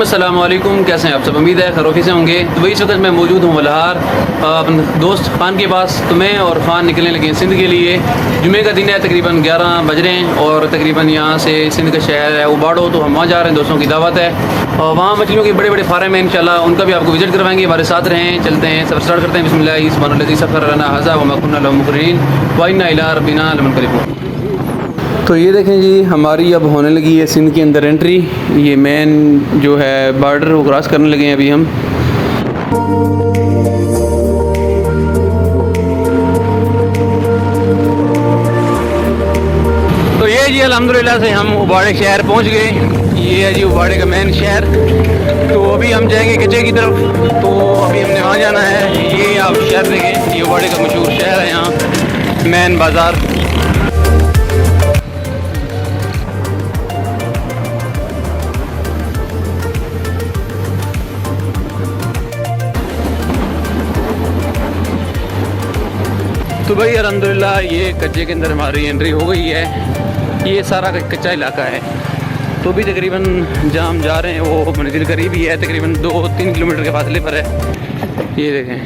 अस्सलाम वालेकुम, कैसे हैं आप सब। उम्मीद है खैरियत से होंगे। तो वही वक्त मैं मौजूद हूँ वलहार अपने दोस्त ख़ान के पास। तो मैं और ख़ान निकलने लगे हैं सिंध के लिए। जुमे का दिन है, तकरीबन 11 बज रहे हैं और तकरीबन यहाँ से सिंध का शहर है उबाड़ो, तो हम वहाँ जा रहे हैं, दोस्तों की दावत है। और वहाँ मछलियों के बड़े बड़े फार्म हैं, इंशाल्लाह उनका भी आपको विजिट करवाएंगे। हमारे साथ रहें, चलते हैं, सब स्टार्ट करते हैं। बिस्मिल्लाह सुब्हानल्लाज़ी सख़्ख़रना हाज़ा व मा कुन्ना लहू मुक़रिनीन व इन्ना इला रब्बिना लमुनक़लिबून। तो ये देखें जी, हमारी अब होने लगी है सिंध के अंदर एंट्री। ये मेन जो है बॉर्डर वो क्रॉस करने लगे हैं अभी हम। तो ये जी अल्हम्दुलिल्लाह से हम उबाड़े शहर पहुंच गए। ये है जी उबाड़े का मेन शहर। तो अभी हम जाएंगे कच्चे की तरफ, तो अभी हमने वहाँ जाना है। ये आप शहर देखें, ये उबाड़े का मशहूर शहर है, यहाँ मेन बाज़ार। तो भाई अल्हम्दुलिल्लाह ये कच्चे के अंदर हमारी एंट्री हो गई है। ये सारा कच्चा इलाका है। तो भी तकरीबन जहाँ हम जा रहे हैं वो मंजिल करीब ही है, तकरीबन 2-3 किलोमीटर के फासले पर है। ये देखें,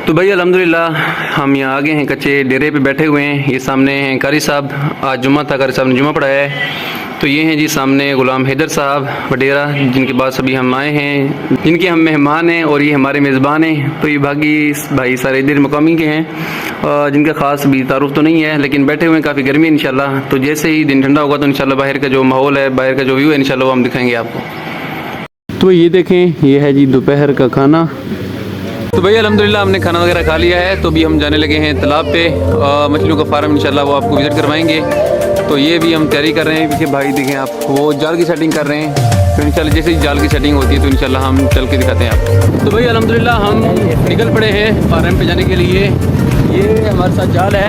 तो भाई अल्हम्दुलिल्लाह हम यहाँ आगे हैं, कच्चे डेरे पे बैठे हुए हैं। ये सामने हैं कारी साहब, आज जुम्मा था, कारी साहब ने जुम्मा पढ़ाया है। तो ये हैं जी सामने गुलाम हैदर साहब वडेरा, जिनके पास अभी हम आए हैं, जिनके हम मेहमान हैं और ये हमारे मेज़बान हैं। तो ये भाई सारे इधर मकामी के हैं, जिनका ख़ास भी तारुफ तो नहीं है, लेकिन बैठे हुए हैं, काफ़ी गर्मी है इंशाल्लाह। तो जैसे ही दिन ठंडा होगा तो इंशाल्लाह बाहर का जो माहौल है, बाहर का जो व्यू है, इंशाल्लाह वो हम दिखाएंगे आपको। तो ये देखें, ये है जी दोपहर का खाना। तो भैया अल्हम्दुलिल्लाह हमने खाना वगैरह खा लिया है। तो अभी हम जाने लगे हैं तालाब पे, मछलियों का फार्म, इंशाल्लाह वो आपको विज़िट करवाएंगे। तो ये भी हम तैयारी कर रहे हैं। पीछे भाई देखें आप, वो जाल की सेटिंग कर रहे हैं। तो इंशाल्लाह जैसे ही जाल की सेटिंग होती है तो इंशाल्लाह हम चल के दिखाते हैं आपको। तो भाई अल्हम्दुलिल्लाह हम निकल पड़े हैं फार्म पे जाने के लिए। ये हमारे साथ जाल है,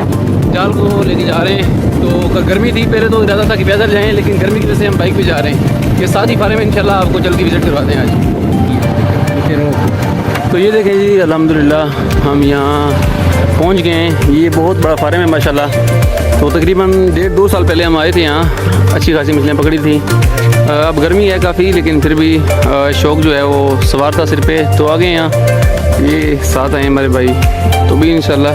जाल को लेके जा रहे हैं। तो गर्मी थी, पहले तो इरादा था कि पैदल जाएँ, लेकिन गर्मी की वजह से हम बाइक पर जा रहे हैं। ये साथ ही फार्म में इंशाल्लाह आपको जल्दी विज़िट करवाते हैं आज। तो ये देखें जी अल्हम्दुलिल्लाह हम यहाँ पहुँच गए हैं। ये बहुत बड़ा फार्म है माशाल्लाह। तो तकरीबन 1.5-2 साल पहले हम आए थे यहाँ, अच्छी खासी मछलियाँ पकड़ी थी। अब गर्मी है काफ़ी, लेकिन फिर भी शौक़ जो है वो सवार था सिर पे, तो आ गए यहाँ। ये साथ आए हमारे भाई, तो भी इंशाल्लाह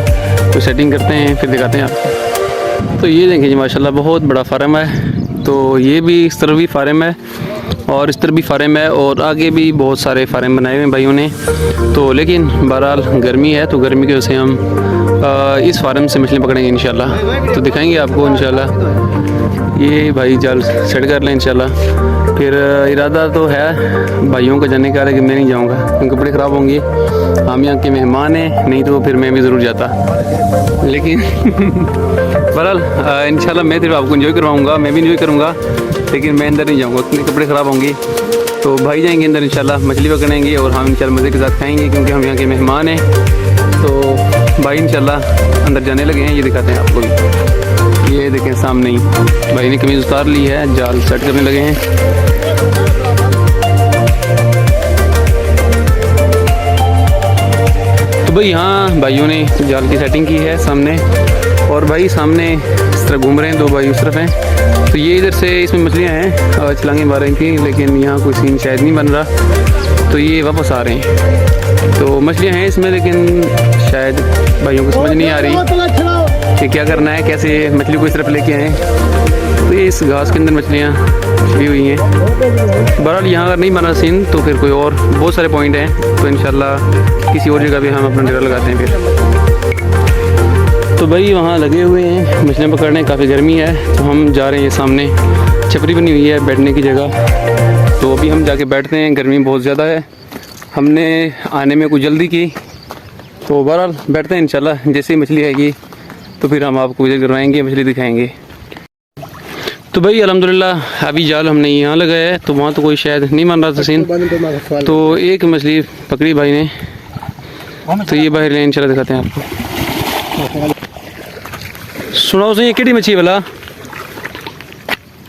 कोई सेटिंग करते हैं, फिर दिखाते हैं आपको। तो ये देखें जी माशाल्लाह बहुत बड़ा फार्म है। तो ये भी इस तरफ भी फार्म है और इस तरफ भी फार्म है, और आगे भी बहुत सारे फार्म बनाए हुए हैं भाइयों ने। तो लेकिन बहरहाल गर्मी है, तो गर्मी की वजह से हम इस फार्म से मछली पकड़ेंगे इंशाल्लाह। तो दिखाएंगे आपको इंशाल्लाह। ये भाई जाल सेट कर लें इंशाल्लाह। फिर इरादा तो है भाइयों का जाने का, लेकिन मैं नहीं जाऊँगा क्योंकि कपड़े ख़राब होंगे। हम यहाँ के मेहमान हैं, नहीं तो फिर मैं भी ज़रूर जाता, लेकिन बहरहाल इंशाल्लाह मैं सिर्फ आपको इन्जॉय करवाऊँगा, मैं भी इन्जॉय करूँगा, लेकिन मैं अंदर नहीं जाऊँगा, इतने कपड़े ख़राब होंगे। तो भाई जाएंगे अंदर इंशाल्लाह, मछली पकड़ेंगे और हम इंशाल्लाह मज़े के साथ खाएंगे, क्योंकि हम यहाँ के मेहमान हैं। तो भाई इंशाल्लाह अंदर जाने लगे हैं, ये दिखाते हैं आपको भी। ये देखें सामने ही भाई ने कमीज़ उतार ली है, जाल सेट करने लगे हैं। तो भाई यहाँ भाइयों ने जाल की सेटिंग की है सामने, और भाई सामने इस तरह घूम रहे हैं, 2 भाई उस तरफ हैं। तो ये इधर से इसमें मछलियाँ हैं, छलांगे मार रही थी, लेकिन यहाँ कोई सीन शायद नहीं बन रहा, तो ये वापस आ रहे हैं। तो मछलियाँ हैं इसमें, लेकिन शायद भाइयों को समझ नहीं आ रही कि क्या करना है, कैसे मछली को इस तरफ लेके आएँ। तो ये इस घास के अंदर मछलियाँ छुपी हुई हैं। बहरहाल यहाँ अगर नहीं बना सीन तो फिर कोई और बहुत सारे पॉइंट हैं, तो इंशाल्लाह किसी और जगह भी हम अपना डेरा लगाते हैं फिर। तो भाई वहाँ लगे हुए हैं मछलियाँ पकड़ने, काफ़ी गर्मी है, तो हम जा रहे हैं। ये सामने छपरी बनी हुई है बैठने की जगह, तो अभी हम जाके बैठते हैं। गर्मी बहुत ज़्यादा है, हमने आने में कुछ जल्दी की, तो बहरहाल बैठते हैं इंशाल्लाह। जैसे ही मछली आएगी तो फिर हम आपको विजिट करवाएंगे, मछली दिखाएंगे। तो भाई अल्हम्दुलिल्लाह अभी जाल हमने यहाँ लगाया है, तो वहाँ तो कोई शायद नहीं मान रहा था सीन, तो एक मछली पकड़ी भाई ने, तो ये बाहर ले इंशाल्लाह दिखाते हैं आपको। सुनाओ सही, केड़ी मछली वाला?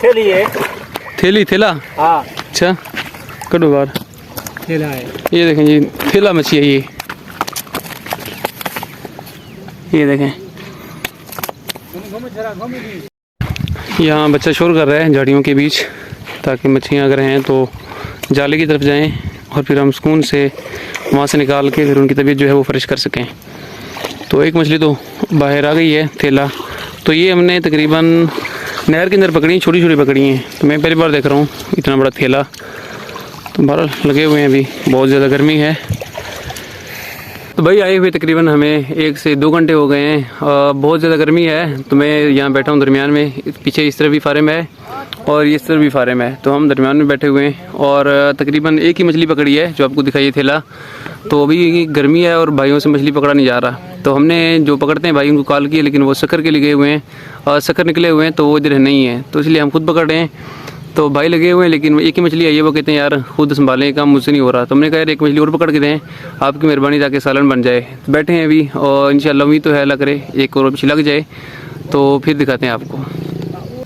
थैली है, थैली थैला? हाँ। अच्छा कड़ो बार थैला है। ये देखें जी थैला मछली है ये। ये देखें, यहाँ बच्चा शोर कर रहा है झाड़ियों के बीच, ताकि मछलियाँ अगर हैं तो जाले की तरफ जाएं और फिर हम सुकून से वहाँ से निकाल के फिर उनकी तबीयत जो है वो फ्रेश कर सकें। तो एक मछली तो बाहर आ गई है, थेला। तो ये हमने तकरीबन नहर के अंदर पकड़ी, छोटी छोटी पकड़ी हैं। तो मैं पहली बार देख रहा हूँ इतना बड़ा थेला। तो बहरहाल लगे हुए हैं, अभी बहुत ज़्यादा गर्मी है। तो भाई आए हुए तकरीबन हमें 1 से 2 घंटे हो गए हैं। बहुत ज़्यादा गर्मी है, तो मैं यहाँ बैठा हूँ दरमियान में। पीछे इस तरफ भी फार्म है और इस तरफ भी फार्म है, तो हम दरमियान में बैठे हुए हैं। और तकरीबन एक ही मछली पकड़ी है जो आपको दिखाई थेला। तो अभी गर्मी है और भाइयों से मछली पकड़ा नहीं जा रहा। तो हमने जो पकड़ते हैं भाई उनको कॉल किए, लेकिन वो शक्कर के लिए गए हुए हैं और शक्कर निकले हुए हैं, तो वो इधर नहीं है। तो इसलिए हम खुद पकड़ रहे हैं। तो भाई लगे हुए हैं, लेकिन एक ही मछली आई है। वो कहते हैं यार खुद संभालें, काम मुझसे नहीं हो रहा। तो हमने कहा यार एक मछली और पकड़ के दें, आपकी मेहरबानी, ताकि सालन बन जाए। तो बैठे हैं अभी और इंशाल्लाह उम्मीद तो है अल्लाह करे एक और मछली लग जाए तो फिर दिखाते हैं आपको।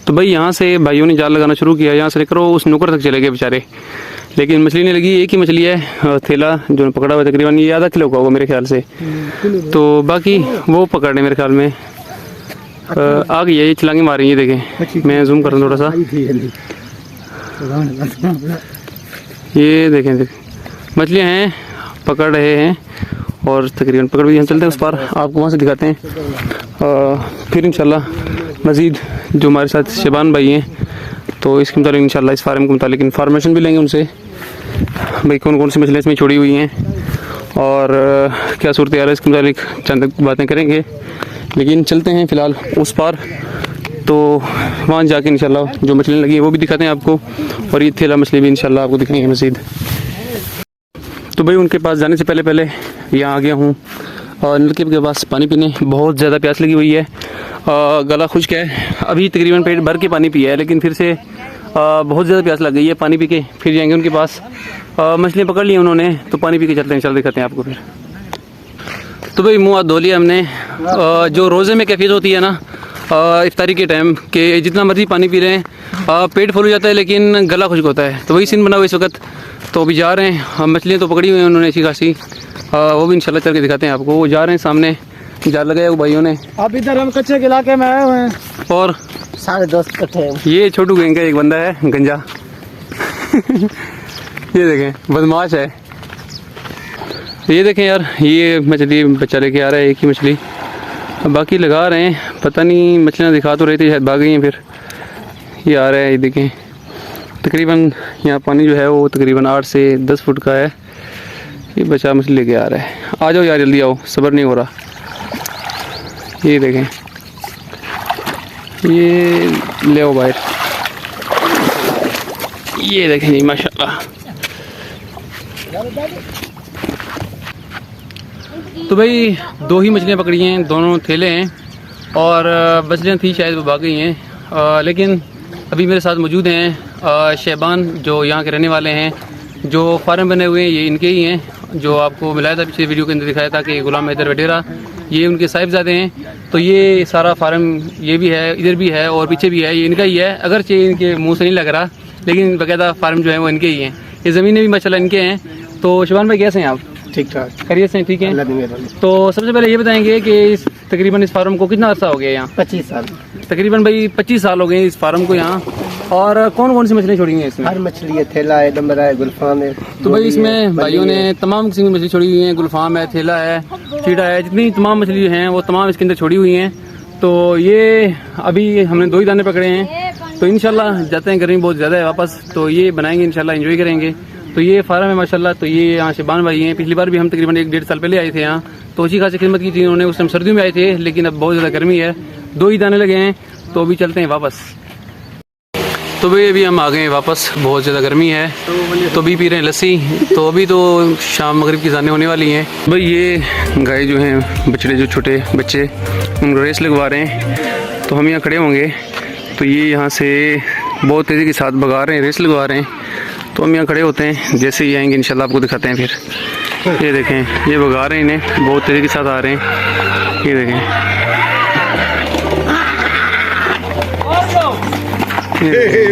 तो भाई यहाँ से भाइयों ने जाल लगाना शुरू किया। यहाँ से लेकर उस नुकर तक चले गए बेचारे, लेकिन मछली नहीं लगी। एक ही मछली है थेला जो पकड़ा हुआ, तकरीबन ये आधा किलो का होगा मेरे ख्याल से। तो बाकी वो पकड़ने मेरे ख्याल में आ गई है। ये छलांगे मार रही है, देखें मैं जूम कर रहा हूँ थोड़ा सा। ये देखें मछलियाँ हैं, पकड़ रहे हैं और तकरीबन पकड़ भी। हम चलते हैं उस पार, आपको वहाँ से दिखाते हैं। फिर इंशाल्लाह मज़ीद जो हमारे साथ शेबान भाई हैं, तो इसके मुताबिक इंशाल्लाह इस फार्म के मुताबिक इन्फॉर्मेशन भी लेंगे उनसे, भाई कौन कौन सी मछलियाँ इसमें छोड़ी हुई हैं और क्या सूरत हाल है, इसके मुताबिक चंद बातें करेंगे। लेकिन चलते हैं फ़िलहाल उस पार, तो वहाँ जाके इंशाल्लाह जो मछलियाँ लगी हैं वो भी दिखाते हैं आपको, और ये थेला मछली भी इंशाल्लाह आपको दिखाएंगे मज़ीद। तो भाई उनके पास जाने से पहले यहाँ आ गया हूँ और नलके के पास पानी पीने। बहुत ज़्यादा प्यास लगी हुई है, गला खुश्क है। अभी तकरीबन पेट भर के पानी पिया है, लेकिन फिर से बहुत ज़्यादा प्यास लग गई है। पानी पी के फिर जाएंगे उनके पास। मछलियाँ पकड़ ली उन्होंने, तो पानी पी के चलते हैं, चल दिखाते हैं आपको फिर। तो भाई मुँह हाथ धो लिया हमने। जो रोज़े में कैफियत होती है ना इफ्तारी के टाइम के, जितना मर्जी पानी पी रहे हैं पेट फुल हो जाता है, लेकिन गला खुश्क होता है। तो वही सीन बना हुआ इस वक्त। तो अभी जा रहे हैं, मछलियाँ तो पकड़ी हुई हैं उन्होंने अच्छी खासी, वो भी इंशाल्लाह चल के दिखाते हैं आपको। वो जा रहे हैं, सामने जाल लगाया वो भाइयों ने। अब इधर हम कच्चे के इलाके में आए हुए हैं और 10.5 कट्ठे। ये छोटू गैंग का एक बंदा है गंजा ये देखें बदमाश है। ये देखें यार, ये मछली बच्चा लेके आ रहा है, एक ही मछली। बाकी लगा रहे हैं, पता नहीं मछलियाँ दिखा तो रही थी, शायद भाग गई हैं। फिर ये आ रहा है, ये देखें तकरीबन यहाँ पानी जो है वो तकरीबन 8 से 10 फुट का है। ये बच्चा मछली लेके आ रहा है। आ जाओ यार जल्दी आओ, सब्र नहीं हो रहा। ये देखें, ये ले आओ बाहर। ये देखें जी माशाल्लाह। तो भाई 2 ही मछलियाँ पकड़ी हैं, दोनों थेले हैं और मछलियाँ थी शायद वो भाग गई हैं। लेकिन अभी मेरे साथ मौजूद हैं शेबान, जो यहाँ के रहने वाले हैं। जो फार्म बने हुए हैं ये इनके ही हैं, जो आपको मिलाया था पिछले वीडियो के अंदर दिखाया था कि गुलाम हैदर वडेरा, ये उनके साहिबजादे हैं। तो ये सारा फार्म ये भी है, इधर भी है और पीछे भी है, ये इनका ही है। अगरचे इनके मुंह से नहीं लग रहा, लेकिन बाकायदा फार्म जो है वो इनके ही हैं। ये ज़मीनें भी माशाल्लाह इनके हैं। तो शेबान भाई कैसे हैं आप? ठीक ठाक, खैरियत से? ठीक है। तो सबसे पहले ये बताएंगे कि तकरीबन इस फार्म को कितना अर्सा हो गया यहाँ? 25 साल। तकरीबन भाई 25 साल हो गए इस फार्म को यहाँ। और कौन कौन सी मछलियाँ छोड़ी हैं इसमें? हर मछली है, थेला है, डम्बरा है, गुलफाम है। तो भाई इसमें भाइयों ने तमाम किस्म की मछली छोड़ी हुई हैं। गुलफाम है, थेला है, चीड़ा है, जितनी तमाम मछली हैं वो तमाम इसके अंदर छोड़ी हुई हैं। तो ये अभी हमने 2 ही दाने पकड़े हैं, तो इंशाल्लाह जाते हैं, गर्मी बहुत ज़्यादा है वापस, तो ये बनाएंगे इंशाल्लाह, एंजॉय करेंगे। तो ये फार्म है माशाल्लाह। तो ये यहाँ शेबान भाई हैं। पिछली बार भी हम तकरीबन 1-1.5 साल पहले आए थे यहाँ, तो अच्छी खासी खिदमत की थी उन्होंने। उस टाइम सर्दियों में आए थे, लेकिन अब बहुत ज़्यादा गर्मी है, 2 ही दाने लगे हैं। तो अभी चलते हैं वापस। तो भाई अभी हम आ गए हैं वापस, बहुत ज़्यादा गर्मी है, तो अभी पी रहे हैं लस्सी। तो अभी तो शाम मगरिब की ज़ानें होने वाली हैं। भाई ये गाय जो हैं, बछड़े जो छोटे बच्चे, उनको रेस लगवा रहे हैं। तो हम यहाँ खड़े होंगे, तो ये यहाँ से बहुत तेज़ी के साथ भगा रहे हैं, रेस लगवा रहे हैं। तो हम यहाँ खड़े होते हैं, जैसे ही आएंगे इंशाल्लाह आपको दिखाते हैं फिर। ये देखें, ये भगा रहे हैं इन्हें, बहुत तेज़ी के साथ आ रहे हैं। ये देखें,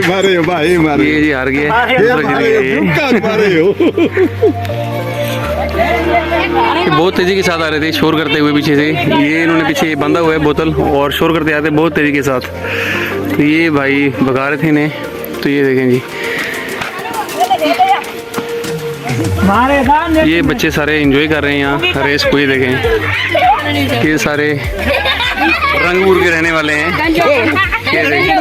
मारे हो भाई, मारे। ये जी हार गए। ये बहुत तेज़ी के साथ आ रहे थे, शोर करते हुए पीछे से। ये इन्होंने पीछे बांधा हुआ है बोतल और शोर करते आते बहुत तेज़ी के साथ। तो ये भाई भगा रहे थे इन्हें। तो ये देखें जी, ये बच्चे सारे एंजॉय कर रहे हैं यहाँ रेस को। ये देखें, ये सारे रंगपुर के रहने वाले हैं। ये देखें,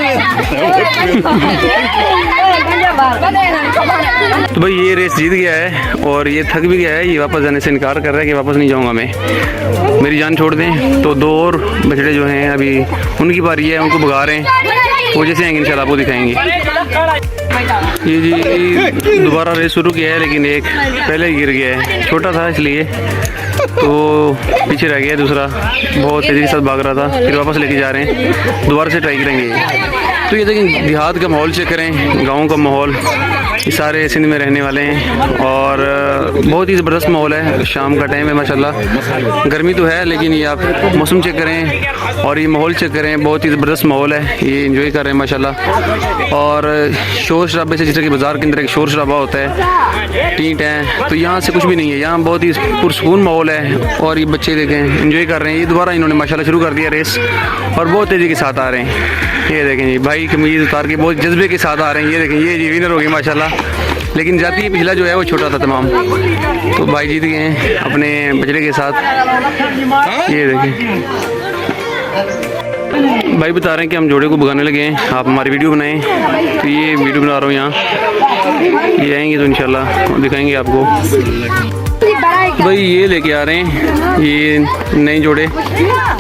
तो भाई ये रेस जीत गया है और ये थक भी गया है। ये वापस जाने से इनकार कर रहा है कि वापस नहीं जाऊंगा मैं, मेरी जान छोड़ दें। तो 2 और बछड़े जो हैं अभी उनकी बारी है, उनको भगा रहे हैं। वो जैसे आएंगे इंशाल्लाह आपको दिखाएंगे। ये जी दोबारा रेस शुरू किया है, लेकिन एक पहले ही गिर गया है, छोटा था इसलिए, तो पीछे रह गया। दूसरा बहुत तेज़ी के साथ भाग रहा था, फिर वापस लेके जा रहे हैं, दोबारा से ट्राई करेंगे। तो ये देखें, देहात का माहौल चेक करें, गाँव का माहौल। ये सारे सिंध में रहने वाले हैं और बहुत ही ज़बरदस्त माहौल है। शाम का टाइम है माशाल्लाह, गर्मी तो है लेकिन ये आप मौसम चेक करें और ये माहौल चेक करें, बहुत ही ज़बरदस्त माहौल है। ये एंजॉय कर रहे हैं माशाल्लाह। और शोर शराबे से, जैसे कि बाज़ार के अंदर एक शोर शराबा होता है, टींट है, तो यहाँ से कुछ भी नहीं है। यहाँ बहुत ही पुरसकून माहौल है और ये बच्चे देखें एंजॉय कर रहे हैं। ये दोबारा इन्होंने माशाल्लाह शुरू कर दिया रेस और बहुत तेज़ी के साथ आ रहे हैं। ये देखें जी, भाई कमीज़ उतार के बहुत जज्बे के साथ आ रहे हैं। ये देखें, ये जी विनर हो गए माशाल्लाह, लेकिन जाती पिछला जो है वो छोटा था तमाम। तो भाई जीत गए हैं अपने बछड़े के साथ। ये देखें, भाई बता रहे हैं कि हम जोड़े को भगाने लगे हैं, आप हमारी वीडियो बनाएं। तो ये वीडियो बना रहा हूँ यहाँ, ये आएंगे तो इंशाल्लाह दिखाएंगे आपको। तो भाई ये लेके आ रहे हैं ये नए जोड़े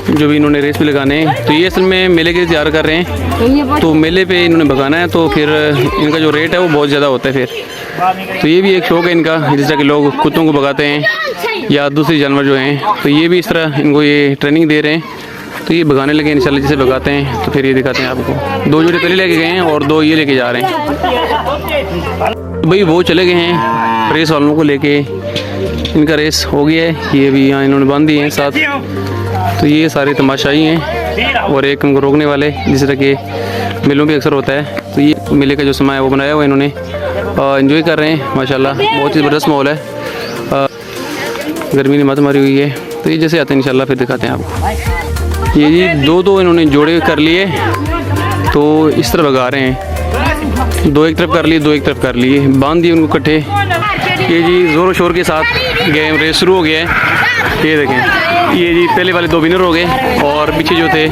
जो भी इन्होंने रेस पे लगाने हैं। तो ये असल में मेले के लिए तैयार कर रहे हैं, तो मेले पे इन्होंने भगाना है, तो फिर इनका जो रेट है वो बहुत ज़्यादा होता है फिर। तो ये भी एक शौक है इनका, जिस तरह के लोग कुत्तों को भगाते हैं या दूसरे जानवर जो हैं, तो ये भी इस तरह इनको ये ट्रेनिंग दे रहे हैं। तो ये भगाने लगे इंशाल्लाह, जैसे भगाते हैं तो फिर ये दिखाते हैं आपको। 2 जोड़े पहले लेके गए हैं और 2 ये लेके जा रहे हैं। तो भाई वो चले गए हैं रेस वालों को लेके, इनका रेस हो गया है। ये भी यहाँ इन्होंने बांध दिए हैं साथ। तो ये सारे तमाशाई हैं और एक उनको रोकने वाले, जिस तरह के मेलों पे अक्सर होता है। तो ये मेले का जो समय है वो बनाया हुआ इन्होंने, एंजॉय कर रहे हैं माशाल्लाह। बहुत ही ज़बरदस्त माहौल है, गर्मी ने मत मारी हुई है। तो ये जैसे आते हैं इंशाल्लाह फिर दिखाते हैं आपको। ये जी 2 इन्होंने जोड़े कर लिए, तो इस तरह भगा रहे हैं। 2 एक तरफ कर लिए, 2 एक तरफ कर लिए, बांध दिए उनको इकट्ठे। ये जी ज़ोर शोर के साथ गेम रेस शुरू हो गया है। ये देखें, ये जी पहले वाले 2 विनर हो गए और पीछे जो थे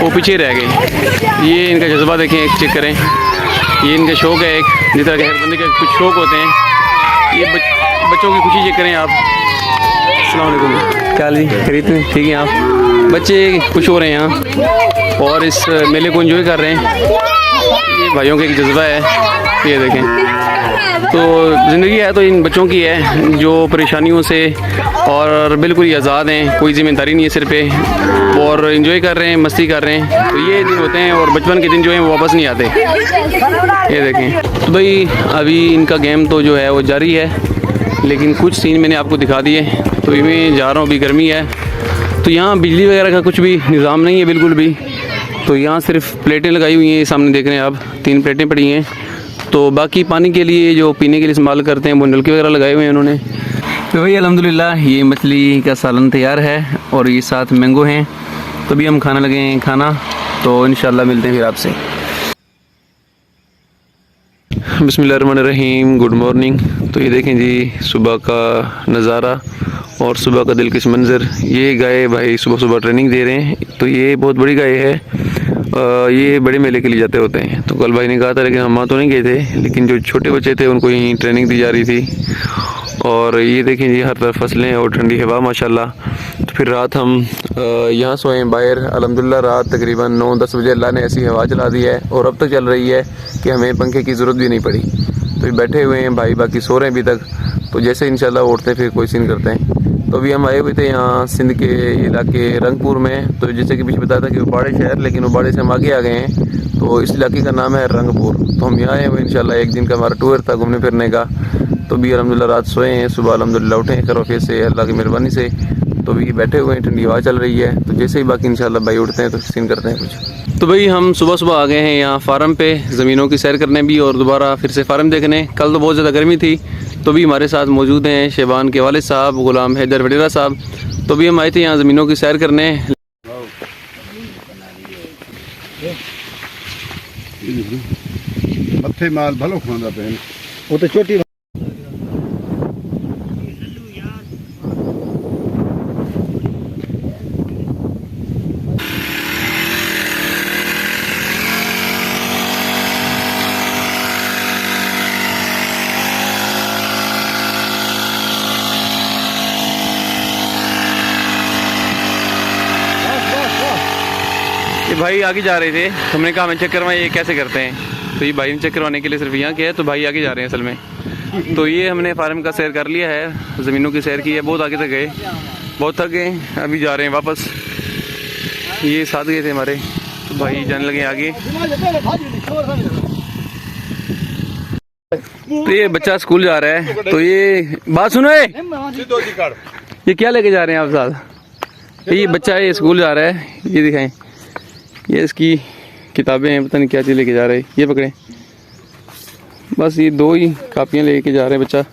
वो पीछे रह गए। ये इनका जज्बा देखें, एक चेक करें। ये इनका शौक़ है एक, जिस तरह के हर बंदे के कुछ शौक़ होते हैं। ये बच्चों की खुशी चेक करें आप। अस्सलाम वालेकुम, क्या जी खरीद में ठीक है आप? बच्चे खुश हो रहे हैं यहाँ और इस मेले को एंजॉय कर रहे हैं। ये भाइयों का एक जज्बा है। ये देखें, तो ज़िंदगी है तो इन बच्चों की है जो परेशानियों से और बिल्कुल ही आज़ाद हैं, कोई ज़िम्मेदारी नहीं है सिर पे, और एंजॉय कर रहे हैं, मस्ती कर रहे हैं। तो ये दिन होते हैं और बचपन के दिन जो हैं वो वापस नहीं आते। ये देखें, तो भाई अभी इनका गेम तो जो है वो जारी है, लेकिन कुछ सीन मैंने आपको दिखा दिए। तो मैं जा रहा हूँ, अभी गर्मी है तो यहाँ बिजली वगैरह का कुछ भी निज़ाम नहीं है बिल्कुल भी। तो यहाँ सिर्फ प्लेटें लगाई हुई हैं, सामने देख रहे हैं आप, 3 प्लेटें पड़ी हैं। तो बाकी पानी के लिए जो पीने के लिए इस्तेमाल करते हैं वो नलके वगैरह लगाए हुए हैं उन्होंने। तो भाई अल्हम्दुलिल्लाह ये मछली का सालन तैयार है और ये साथ मैंगो हैं। तो अभी हम खाना लगे हैं खाना, तो इंशाल्लाह मिलते हैं फिर आपसे। बिस्मिल्लाहिर्रहमानिर्रहीम, गुड मॉर्निंग। तो ये देखें जी सुबह का नज़ारा और सुबह का दिलकश मंज़र। ये गाय भाई सुबह सुबह ट्रेनिंग दे रहे हैं। तो ये बहुत बड़ी गाय है, ये बड़े मेले के लिए जाते होते हैं। तो कल भाई ने कहा था, लेकिन हम वहाँ तो नहीं गए थे, लेकिन जो छोटे बच्चे थे उनको यहीं ट्रेनिंग दी जा रही थी। और ये देखें जी हर तरफ फसलें और ठंडी हवा माशाल्लाह। तो फिर रात हम यहाँ सोए बाहर। अल्हम्दुलिल्लाह रात तकरीबन 9-10 बजे अल्लाह ने ऐसी हवा चला दी है और अब तक चल रही है कि हमें पंखे की ज़रूरत भी नहीं पड़ी। तो ये बैठे हुए हैं भाई, बाकी सो रहे हैं अभी तक। तो जैसे इंशाल्लाह उठते हैं फिर कोई सीन करते हैं। तो अभी हम आए हुए थे यहाँ सिंध के इलाके रंगपुर में। तो जैसे कि पीछे बताया था कि उबाड़े शहर, लेकिन उबाड़े से हम आगे आ गए हैं। तो इस इलाके का नाम है रंगपुर। तो हम यहाँ आए हुए इंशाल्लाह, एक दिन का हमारा टूर था घूमने फिरने का। तो भी अल्हम्दुलिल्लाह रात सोए हैं, सुबह अल्हम्दुलिल्लाह उठे हैं खरोफे से अल्लाह की मेहरबानी से। तो भी बैठे हुए हैं, ठंडी हवा चल रही है। तो जैसे ही बाकी इंशाल्लाह भाई उठते हैं तो सीन करते हैं कुछ। तो भाई हम सुबह सुबह आ गए हैं यहाँ फार्म पे, ज़मीनों की सैर करने भी और दोबारा फिर से फार्म देखने। कल तो बहुत ज़्यादा गर्मी थी, तो भी हमारे साथ मौजूद हैं शेबान के वालिद साहब गुलाम हैदर वडेरा साहब। तो भी हम आए थे यहाँ ज़मीनों की सैर करने। मथे माल भलो खांदा पे वो तो छोटी ये भाई आगे जा रहे थे, हमने कहा हमें चेक करवाएं ये कैसे करते हैं। तो ये भाई ने चेक करवाने के लिए सिर्फ यहाँ किया है। तो भाई आगे जा रहे हैं असल में। तो ये हमने फार्म का सैर कर लिया है, ज़मीनों की सैर की है, बहुत आगे तक गए, बहुत थक गए, अभी जा रहे हैं वापस। ये साथ गए थे हमारे, तो भाई जाने लगे आगे। तो ये बच्चा स्कूल जा रहा है। तो ये बात सुनो, ये क्या लेके जा रहे हैं आप साथ? ये बच्चा है, ये स्कूल जा रहा है, ये दिखाएं, ये इसकी किताबें हैं, पता नहीं क्या चीज़ लेके जा रहे हैं। ये पकड़ें, बस ये 2 ही कापियाँ लेके जा रहे हैं बच्चा।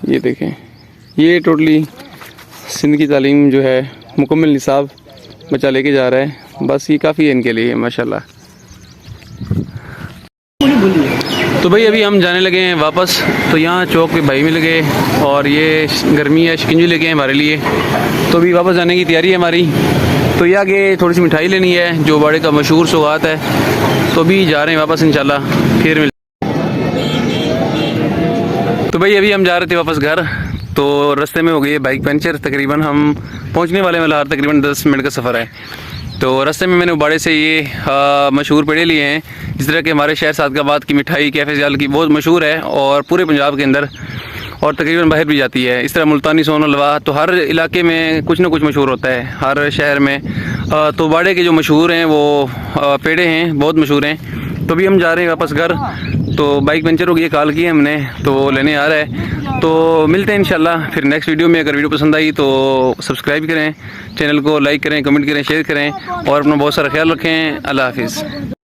ये देखें, ये टोटली सिंध की तालीम जो है मुकम्मल निसाब बच्चा लेके जा रहा है। बस ये काफ़ी है इनके लिए माशाल्लाह। तो भाई अभी हम जाने लगे हैं वापस। तो यहाँ चौक पे भाई मिल गए और ये गर्मी है, शिकंजी लेके हैं हमारे लिए। तो अभी वापस जाने की तैयारी है हमारी। तो ये आगे थोड़ी सी मिठाई लेनी है जो बाड़े का मशहूर सौगात है। तो अभी जा रहे हैं वापस इंशाल्लाह, फिर मिल। तो भाई अभी हम जा रहे थे वापस घर। तो रास्ते में हो गई है बाइक पंचर। तकरीबन हम पहुंचने वाले मल्हार तकरीबन 10 मिनट का सफ़र है। तो रास्ते में मैंने बाड़े से ये मशहूर पेड़े लिए हैं, जिस तरह के हमारे शहर सादकाबाद की मिठाई कैफ़े जाल की बहुत मशहूर है और पूरे पंजाब के अंदर और तकरीबन बाहर भी जाती है। इस तरह मुल्तानी सोन हलवा, तो हर इलाके में कुछ ना कुछ मशहूर होता है, हर शहर में। तो बाड़े के जो मशहूर हैं वो पेड़े हैं, बहुत मशहूर हैं। तो अभी हम जा रहे हैं वापस घर। तो बाइक पंचर हो गई, कॉल की है हमने, तो वो लेने आ रहा है। तो मिलते हैं इंशाल्लाह फिर नेक्स्ट वीडियो में। अगर वीडियो पसंद आई तो सब्सक्राइब करें, चैनल को लाइक करें, कमेंट करें, शेयर करें और अपना बहुत सारा ख्याल रखें। अल्लाह हाफिज़।